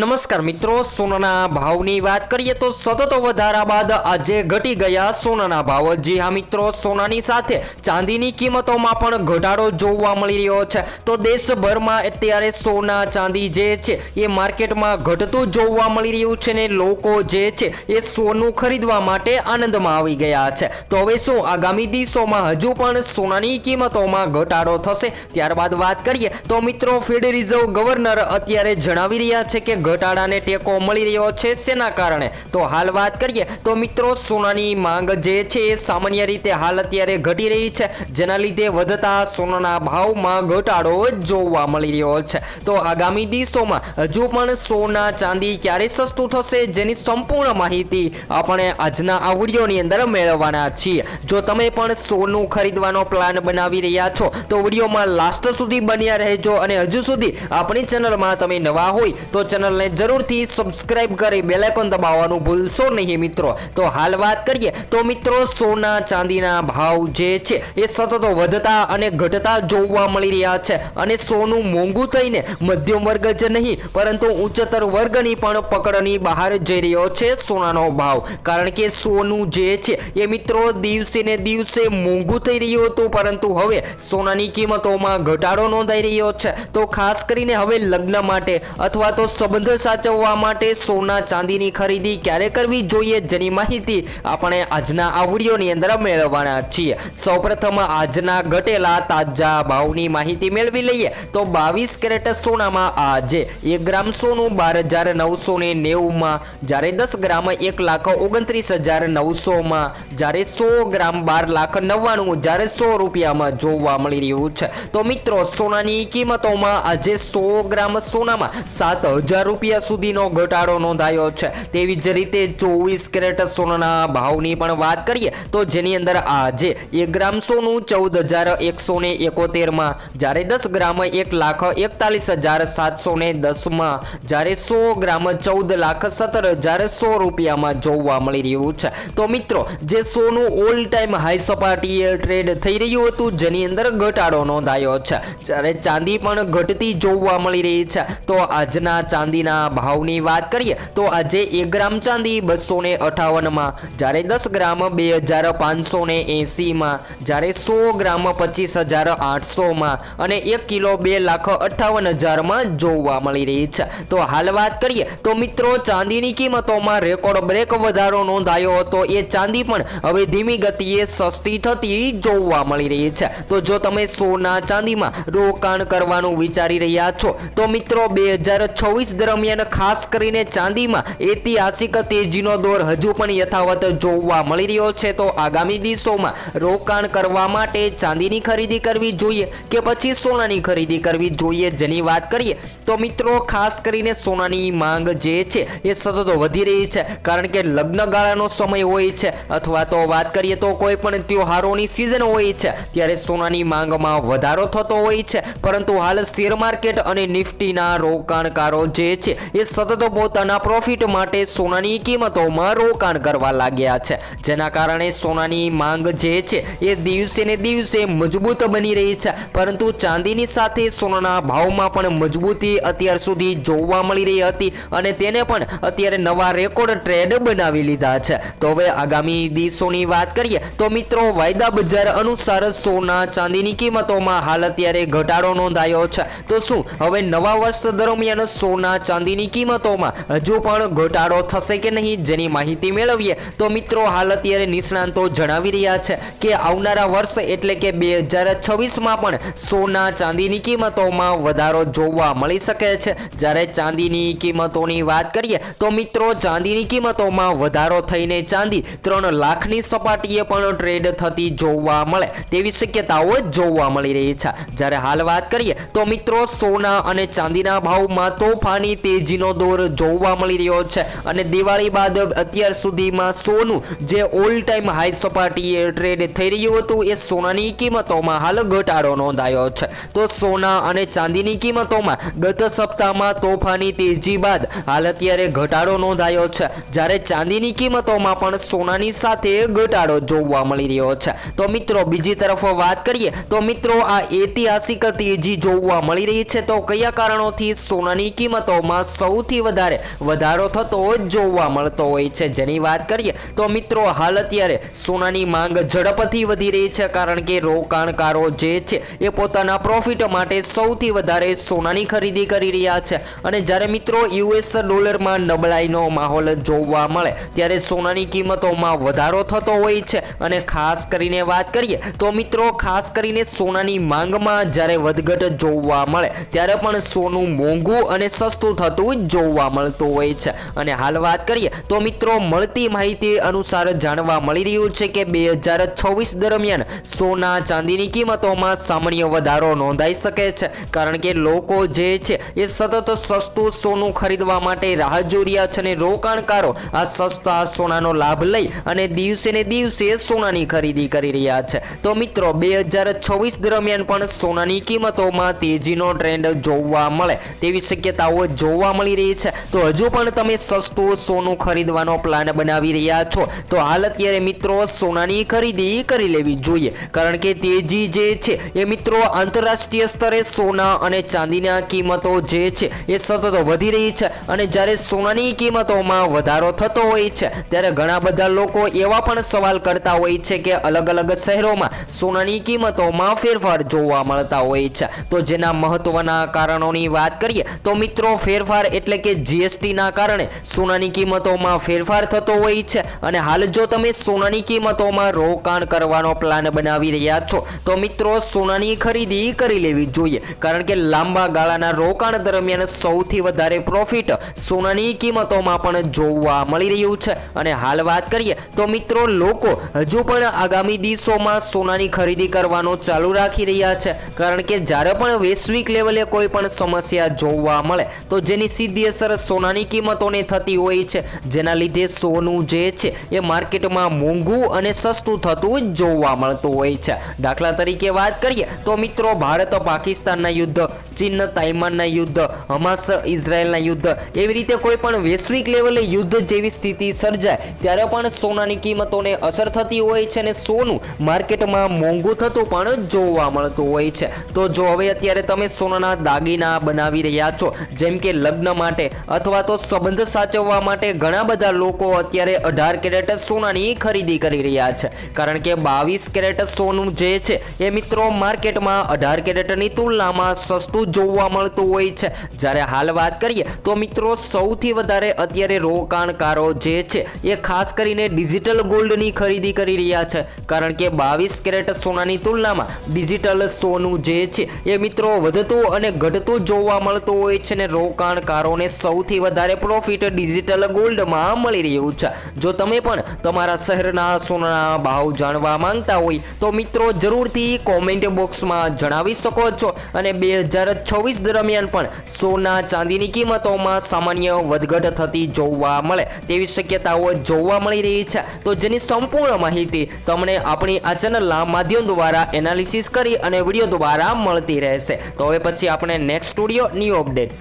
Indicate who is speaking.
Speaker 1: નમસ્કાર મિત્રો, સોનાના ભાવની વાત કરીએ તો સતત વધારા બાદ આજે ઘટી ગયા સોનાના ભાવ। જી હા મિત્રો, સોનાની સાથે ચાંદીની કિંમતોમાં પણ ઘટાડો જોવા મળી રહ્યો છે। તો દેશભરમાં અત્યારે સોના ચાંદી જે છે એ માર્કેટમાં ઘટતું જોવા મળી રહ્યું છે ને લોકો જે છે એ સોનું ખરીદવા માટે આનંદમાં આવી ગયા છે। તો હવે શું આગામી દિવસોમાં હજુ પણ સોનાની કિંમતોમાં ઘટાડો થશે? ત્યારબાદ વાત કરીએ તો મિત્રો, ફેડ રિઝર્વ ગવર્નર અત્યારે જણાવી રહ્યા છે કે ઘટાડાને ટેકો મળી રહ્યો છે। શેના કારણે? તો હાલ વાત કરીએ તો મિત્રો, સોનાની માંગ જે છે એ સામાન્ય રીતે હાલ અત્યારે ઘટી રહી છે, જેના લીધે વધતા સોનાના ભાવમાં ઘટાડો જોવા મળી રહ્યો છે। તો આગામી દિવસોમાં હજુ પણ સોના ચાંદી ક્યારે સસ્તું થશે, જેની સંપૂર્ણ માહિતી આપણે આજના આ વિડીયોની અંદર મેળવવાના છીએ। જો તમે પણ સોનું ખરીદવાનો પ્લાન બનાવી રહ્યા છો તો વિડીયોમાં લાસ્ટ સુધી બન્યા રહેજો, અને હજુ સુધી આપણી ચેનલમાં તમે નવા હોય તો ચેનલને જરૂરથી સબસ્ક્રાઇબ કરી બેલ આઇકોન દબાવવાનું ભૂલશો નહીં મિત્રો। તો હાલ વાત કરીએ તો મિત્રો, સોના ચાંદીના ભાવ જે છે એ સતત વધતા અને ઘટતા જોવા મળી રહ્યા છે, અને સોનું મોંઘું થઈને મધ્યમ વર્ગ જ નહીં પરંતુ ઉચ્ચતર વર્ગની પણ પકડની બહાર જઈ રહ્યો છે સોનાનો ભાવ। કારણ કે સોનું જે છે એ મિત્રો દિવસે ને દિવસે મોંઘું થઈ રહ્યું હતું, પરંતુ હવે સોનાની કિંમતોમાં ઘટાડો નોંધાઈ રહ્યો છે। તો ખાસ કરીને હવે લગ્ન માટે અથવા તો સંબંધ સાચવવા માટે સોના ચાંદીની ખરીદી ક્યારે કરવી જોઈએ, જેની માહિતી આપણે આજના આ વિડીયોની અંદર મેળવવાના છીએ। સૌપ્રથમ આજના ઘટેલા તાજા ભાવની માહિતી મેળવી લઈએ તો 22 કેરેટ સોનામાં આજે 1 ગ્રામ સોનું 12,990 માં, જ્યારે 10 ગ્રામ 1,29,900 માં, જ્યારે 100 ગ્રામ 12,99,100 રૂપિયામાં જોવા મળી રહ્યું છે। તો મિત્રો, સોનાની કિંમતોમાં આજે 100 ગ્રામ સોનામાં 7,000 રૂપિયા સુધીનો ઘટાડો નોંધાયો છે। તેવી જ રીતે 24 કેરેટ સોનાના ભાવની પણ વાત કરીએ તો જેની અંદર આજે 1 ગ્રામ સોનું 14,171 માં, જ્યારે 10 ગ્રામ 1,41,710 માં, જ્યારે 100 ગ્રામ 14,17,100 રૂપિયામાં જોવા મળી રહ્યું છે। તો મિત્રો, જે સોનું ઓલ ટાઈમ હાઈ સપાટીએ ટ્રેડ થઈ રહ્યું હતું, જેની અંદર ઘટાડો નોંધાયો છે, જ્યારે ચાંદી પણ ઘટતી જોવા મળી રહી છે। તો આજના ચાંદીના ભાવની વાત કરીએ તો આજે 1 ગ્રામ ચાંદી 258 માં, જ્યારે 10 ગ્રામ 2,580 માં, જ્યારે 100 ગ્રામ 25,800 માં, અને 1 કિલો 2,58,000 માં જોવા મળી રહી છે। તો હાલ વાત કરીએ તો મિત્રો, ચાંદીની કિંમતોમાં રેકોર્ડ બ્રેક વધારો નોંધાયો હતો, એ ચાંદી પણ હવે ધીમી ગતિએ સસ્તી થતી જોવા મળી રહી છે। તો જો તમે સોના ચાંદીમાં રોકાણ કરવાનું વિચારી રહ્યા છો તો મિત્રો, 2026 દરમિયાન ખાસ કરીને ચાંદીમાં ઐતિહાસિક તેજીનો દોર હજુ પણ યથાવત જોવા મળી રહ્યો છે। તો આગામી દિવસોમાં રોકાણ કરવા માટે ચાંદીની ખરીદી કરવી જોઈએ કે પછી સોનાની ખરીદી કરવી જોઈએ, જેની વાત કરીએ તો મિત્રો, ખાસ કરીને સોનાની માંગ જે છે એ સતત વધી રહી છે, કારણ કે લગ્નગાળાનો સમય હોય છે અથવા તો વાત કરીએ તો કોઈ પણ તહેવારોની સિઝન હોય છે, ત્યારે સોનાની માંગમાં વધારો થતો હોય છે। પરંતુ હાલ શેર માર્કેટ અને નિફ્ટીના રોકાણકારો જે છે એ સતત પોતાના પ્રોફિટ માટે સોનાની કિંમતોમાં રોકાણ કરવા લાગ્યા છે, જેના કારણે સોનાની માંગ જે છે એ દિવસે ને દિવસે મજબૂત બની રહી છે। પરંતુ ચાંદીની સાથે સોનાના ભાવમાં પણ મજબૂતી અત્યાર સુધી જોવા મળી રહી હતી, અને તેને પણ અત્યારે નવા રેકોર્ડ ટ્રેડ બનાવી લીધા છે। તો હવે આગામી દિવસોની વાત કરીએ તો મિત્રો, વાયદા બજાર અનુસાર સોના ચાંદીની કિંમતોમાં હાલ અત્યારે ઘટાડો નોંધાયો છે। તો શું હવે નવા વર્ષ દરમિયાન સોના ચાંદીની કિંમતોમાં હજુ પણ ઘટાડો થશે કે નહીં, જેની માહિતી મેળવીએ તો મિત્રો, હાલ અત્યારે નિષ્ણાંતો જણાવી રહ્યા છે કે આવનારા વર્ષ એટલે કે 2026માં પણ સોના ચાંદીની કિંમતોમાં વધારો જોવા મળી શકે છે। જ્યારે ચાંદીની કિંમતોની વાત કરીએ તો મિત્રો, ચાંદીની કિંમતોમાં વધારો થઈને ચાંદી 3 લાખની સપાટીએ પણ ટ્રેડ થતી જોવા મળે તેવી શક્યતાઓ જોવા મળી રહી છે। જ્યારે હાલ વાત કરીએ તો મિત્રો, સોના અને ચાંદીના ભાવમાં તોફાની તેજીનો દોર જોવા મળી રહ્યો છે, અને દિવાળી બાદ અત્યાર સુધીમાં સોનું જે ઓલ ટાઈમ હાઈ સપાટીએ ટ્રેડ થઈ રહ્યું હતું, એ સોનાની કિંમતોમાં હાલ ઘટાડો નોંધાયો છે। તો સોના અને ચાંદીની કિંમતોમાં ગત સપ્તાહમાં તોફાની તેજી બાદ હાલ અત્યારે ઘટાડો નોંધાયો છે, જ્યારે ચાંદીની કિંમતોમાં પણ સોનાની સાથે ઘટાડો જોવા મળી રહ્યો છે। તો મિત્રો, બીજી તરફ વાત કરીએ તો મિત્રો, આ ઐતિહાસિક તેજી જોવા મળી રહી છે। તો કયા કારણોથી સોનાની કિંમતોમાં કિંમતોમાં સૌથી વધારે વધારો થતો જોવા મળતો હોય છે। જેની વાત કરીએ તો મિત્રો હાલ અત્યારે સોનાની માંગ ઝડપથી વધી રહી છે, કારણ કે રોકાણકારો જે છે એ પોતાના પ્રોફિટ માટે સૌથી વધારે સોનાની ખરીદી કરી રહ્યા છે। અને જ્યારે મિત્રો યુએસ ડોલરમાં નબળાઈનો માહોલ જોવા મળે ત્યારે સોનાની કિંમતોમાં વધારો થતો હોય છે। અને ખાસ કરીને વાત કરીએ તો મિત્રો ખાસ કરીને સોનાની માંગમાં જ્યારે વધઘટ જોવા મળે ત્યારે પણ સોનું મોંઘું અને સસ્તું થતું જોવા મળતું હોય છે। અને હાલ વાત કરીએ તો મિત્રો મળતી માહિતી અનુસાર જાણવા મળી રહ્યું છે કે 2026 દરમિયાન સોના ચાંદીની કિંમતોમાં સામાન્ય વધારો નોંધાઈ શકે છે, કારણ કે લોકો જે છે એ સતત સસ્તું સોનું ખરીદવા માટે રાહ જોઈ રહ્યા છે અને રોકાણકારો આ સસ્તા સોનાનો લાભ લઈ અને દિવસે ને દિવસે સોનાની ખરીદી કરી રહ્યા છે। તો મિત્રો 2026 દરમિયાન પણ સોનાની કિંમતોમાં તેજીનો ટ્રેન્ડ જોવા મળે તેવી શક્યતાઓ જોવા મળી રહી છે। તો હજુ પણ તમે સસ્તું સોનું ખરીદવાનો પ્લાન બનાવી રહ્યા છો તો હાલ અત્યારે મિત્રો સોનાની ખરીદી કરી લેવી જોઈએ, કારણ કે તેજી જે છે એ મિત્રો આંતરરાષ્ટ્રીય સ્તરે સોના અને ચાંદીના કિંમતો જે છે એ સતત વધી રહી છે। અને જ્યારે સોનાની કિંમતોમાં વધારો થતો હોય છે ત્યારે ઘણા બધા લોકો એવા પણ સવાલ કરતા હોય છે કે અલગ અલગ શહેરોમાં સોનાની કિંમતોમાં ફેરફાર જોવા મળતા હોય છે। તો જેના મહત્વના કારણોની વાત કરીએ તો મિત્રો ફેરફાર એટલે કે જીએસટી ના કારણે સોનાની કિંમતોમાં ફેરફાર થતો હોય છે। અને હાલ જો તમે સોનાની કિંમતોમાં રોકાણ કરવાનો પ્લાન બનાવી રહ્યા છો તો મિત્રો સોનાની ખરીદી કરી લેવી જોઈએ, કારણ કે લાંબા ગાળાના રોકાણ દરમિયાન સૌથી વધારે પ્રોફિટ સોનાની કિંમતોમાં પણ જોવા મળી રહ્યું છે। અને હાલ વાત કરીએ તો મિત્રો લોકો હજુ પણ આગામી દિવસોમાં સોનાની ખરીદી કરવાનું ચાલુ રાખી રહ્યા છે, કારણ કે જ્યારે પણ વૈશ્વિક લેવલે કોઈ પણ સમસ્યા જોવા મળે તો જેની સીધી અસર સોનાની કિંમતોને થતી હોય છે, જેના લીધે સોનું જે છે એ માર્કેટમાં મોંઘું અને સસ્તું થતું જોવા મળતું હોય છે। દાખલા તરીકે વાત કરીએ તો મિત્રો ભારત પાકિસ્તાનના યુદ્ધ, ચીન તાઇવાનના યુદ્ધ, હમાસ ઇઝરાયલના યુદ્ધ, એવી રીતે કોઈ પણ વૈશ્વિક લેવલે યુદ્ધ જેવી સ્થિતિ સર્જાય ત્યારે પણ સોનાની કિંમતોને અસર થતી હોય છે અને સોનું માર્કેટમાં મોંઘું થતું પણ જોવા મળતું હોય છે। તો જો હવે અત્યારે તમે સોનાના દાગીના બનાવી રહ્યા છો, જેમ કે લગ્ન માટે અથવા તો સંબંધ સાચવવા માટે ઘણા બધા લોકો અત્યારે 18 કેરેટ સોનાની ખરીદી કરી રહ્યા છે, કારણ કે 22 કેરેટ સોનું જે છે એ મિત્રો માર્કેટમાં 18 કેરેટની તુલનામાં સસ્તું જોવા મળતું હોય છે। જ્યારે હાલ વાત કરીએ તો મિત્રો સૌથી વધારે અત્યારે રોકાણકારો જે છે એ ખાસ કરીને ડિજિટલ ગોલ્ડની ખરીદી કરી રહ્યા છે, કારણ કે 22 કેરેટ સોનાની તુલનામાં ડિજિટલ સોનું જે છે એ મિત્રો વધતું અને ઘટતું જોવા મળતું હોય છે અને રોકાણકારોને સૌથી વધારે પ્રોફિટ ડિજિટલ ગોલ્ડમાં મળી રહ્યું છે। જો તમે પણ તમારા શહેરના સોનાના ભાવ જાણવા માંગતા હોય તો મિત્રો જરૂરથી કોમેન્ટ બોક્સમાં જણાવી શકો છો। અને 2026 દરમિયાન પણ સોના ચાંદીની કિંમતોમાં સામાન્ય વધઘટ થતી જોવા મળે તેવી શક્યતાઓ જોવા મળી રહી છે। તો જેની સંપૂર્ણ માહિતી તમને આપણી આ ચેનલના માધ્યમ દ્વારા એનાલિસિસ કરી અને વિડીયો દ્વારા મળતી રહેશે। તો હવે પછી આપણે નેક્સ્ટ સ્ટુડિયો ન્યૂ અપડેટ